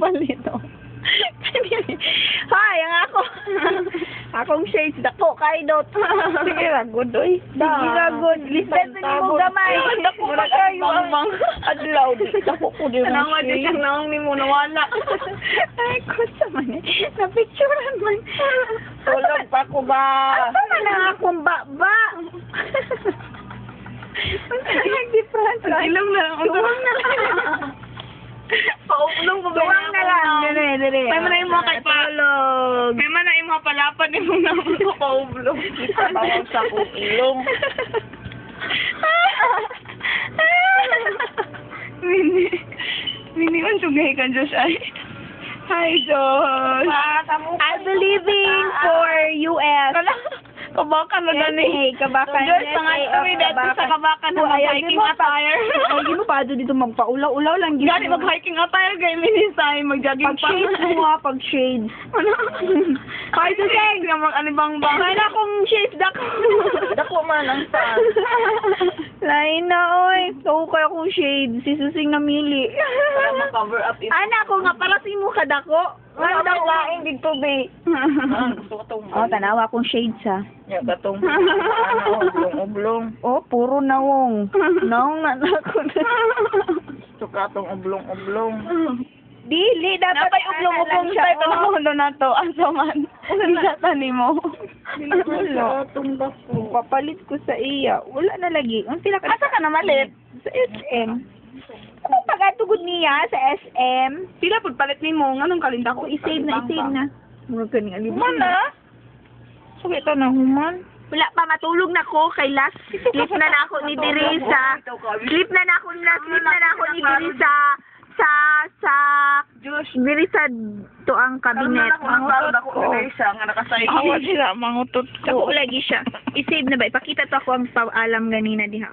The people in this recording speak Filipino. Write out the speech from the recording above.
Palito. Hay, ang ako. Akong shades dako kay dot. Sige ra good oy. Sige ra good. Listen sa mo gamay. Dako pa kayo ang adlaw di. Dako ko di mo. Salamat din kang naong ni mo nawala. Ay, kusa man eh. Na-picturean man. Tulog pa ko ba? Asa na lang akong baba? Nag-different. Ilong na lang. Tuwang na lang. Pauplong ko ba? Tuwang na lang. Dire. May manay mo kay pa. Tulog. May manay mo palapad ni mo na mo pauplong. Kita bawang sa kong ilong. Mini on sugay ka Diyos ay. Hi Diyos. I'm believing for US. Kabakan na gani. Hey, kabakan. Diyos, pangat kami dito sa kabakan na mag-hiking attire. Ay, di mo pa dito magpaulaw-ulaw lang. Gani mag-hiking attire kay Minisay, mag-jogging Pag shades mo nga, pag shades. Ay, suseng! Nga mag-anibang-bang. Kaya akong shades dako. Dako man ang saan. Lain na, oy. Tao ko akong shades. Si Susing namili. Para ma-cover up ito. Ana ko nga, para si mo kadako. Wala daw laing dito be. Gusto ko tong. Oh, tanawa akong shades, ha. Ya gatong. Ano, oblong-oblong. Oh, puro nawong. Nawong na ako. Gusto ka tong oblong-oblong. Dili, dapat Napay ublong-ublong tayo tanaw na to. Asa man. Sa tani mo. Wala. Atong dako. Papalit ko sa iya. Wala na lagi. Ang pila ka Asa ka na malit? sa SM. Ano pagatugod niya sa SM? Pila pud palit ni mo nganong kalinda ko I-save na. Mura ka nga libo. Man na. Sige ito na, human. Wala pa, matulog na ko kay last sleep na ako ni Dirisa. Sleep na ako ni Dirisa sa Dirisa to ang kabinet. Nga nakasay. Awa sila mangutot Ako ko. lagi siya. I-save na ba? Ipakita to ako ang paalam ganina diha.